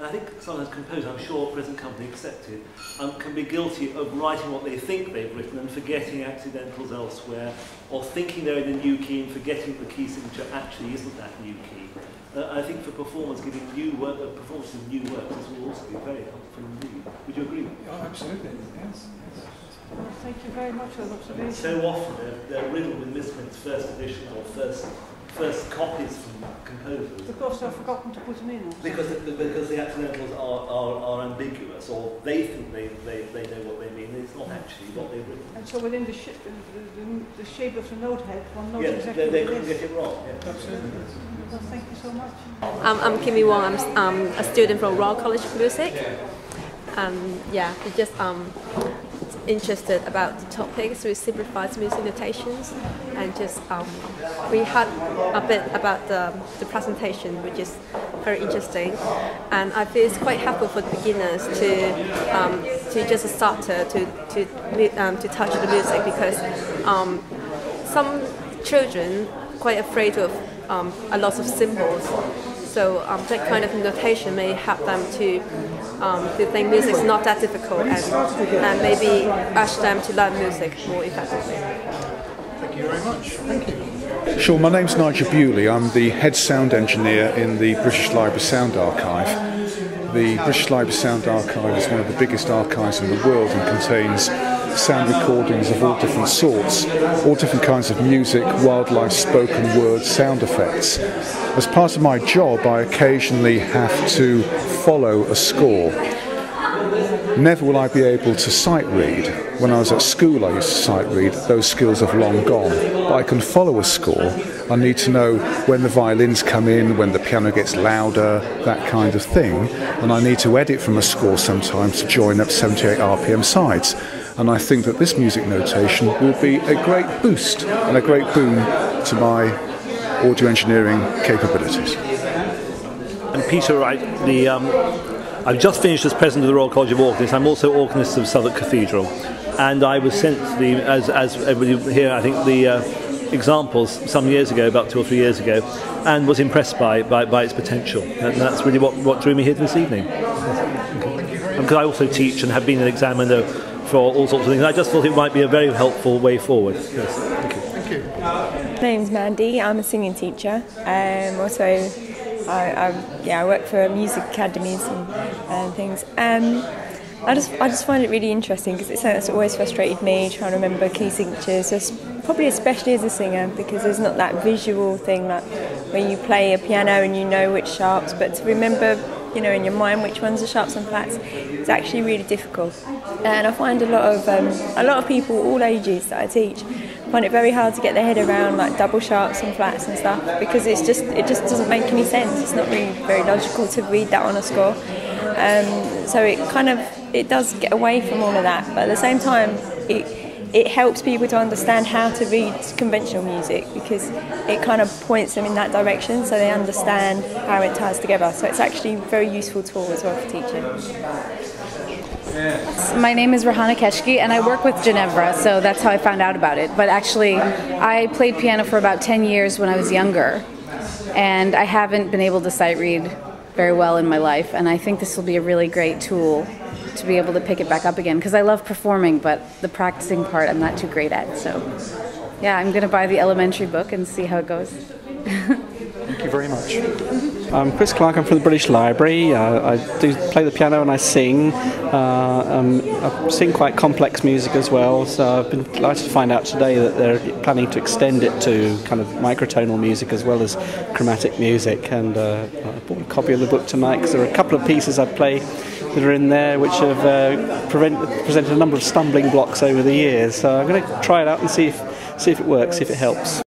And I think sometimes composers, I'm sure present company accepted, can be guilty of writing what they think they've written and forgetting accidentals elsewhere, or thinking they're in a new key and forgetting the key signature actually isn't that new key. I think for performers, giving new work, performance of new work, this will also be very helpful indeed. Would you agree? Oh, absolutely, yes. Well, thank you very much for that observation. So often they're riddled with misprints, first edition or first copies from composers. Because they've forgotten to put them in. Because the accidentals are ambiguous, or they think they know what they mean, and it's not actually what they've written. And so within the shape of the note head, one knows they exactly what it couldn't is. get it wrong. Yeah. Absolutely. Well, thank you so much. I'm Kimmy Wong. I'm a student from Royal College of Music. Yeah, we're just interested about the topics with simplified music notations, and just we had a bit about the presentation, which is very interesting, and I feel it's quite helpful for beginners to just a starter to touch the music, because some children are quite afraid of a lot of symbols. So that kind of notation may help them to think music is not that difficult, and maybe urge them to learn music more effectively. Thank you very much. Thank you. Sure, my name's Nigel Bewley. I'm the head sound engineer in the British Library Sound Archive. The British Library Sound Archive is one of the biggest archives in the world and contains sound recordings of all different sorts, all different kinds of music, wildlife, spoken word, sound effects. As part of my job, I occasionally have to follow a score. Never will I be able to sight read. When I was at school I used to sight read. Those skills have long gone. But I can follow a score. I need to know when the violins come in, when the piano gets louder, that kind of thing. And I need to edit from a score sometimes to join up 78 RPM sides. And I think that this music notation will be a great boost and a great boon to my audio engineering capabilities. And Peter Wright, I've just finished as president of the Royal College of Organists. I'm also organist of Southwark Cathedral, and I was sent as everybody here, I think, the examples some years ago, about 2 or 3 years ago, and was impressed by its potential. And that's really what drew me here this evening. Because I also teach and have been an examiner for all sorts of things. I just thought it might be a very helpful way forward. Yes, thank you. Thank you. My name's Mandy. I'm a singing teacher. Also, I work for music academies and things. I just find it really interesting, because it's something that's always frustrated me, trying to remember key signatures, probably especially as a singer, because there's not that visual thing like when you play a piano and you know which sharps, but to remember, you know, in your mind which ones are sharps and flats, it's actually really difficult. And I find a lot of people, all ages that I teach, find it very hard to get their head around like double sharps and flats and stuff, because it just doesn't make any sense. It's not really very logical to read that on a score. So it does get away from all of that, but at the same time it helps people to understand how to read conventional music, because it kind of points them in that direction so they understand how it ties together. So it's actually a very useful tool as well for teaching. My name is Rahana Keshki, and I work with Ginevra, so that's how I found out about it. But actually, I played piano for about 10 years when I was younger, and I haven't been able to sight read very well in my life, and I think this will be a really great tool to be able to pick it back up again, because I love performing, but the practicing part I'm not too great at. So yeah, I'm going to buy the elementary book and see how it goes. Thank you very much. I'm Chris Clark. I'm from the British Library. I do play the piano and I sing. I sing quite complex music as well, so I've been delighted to find out today that they're planning to extend it to kind of microtonal music as well as chromatic music, and I bought a copy of the book tonight because there are a couple of pieces I play that are in there which have presented a number of stumbling blocks over the years, so I'm going to try it out and see if it works, see if it helps.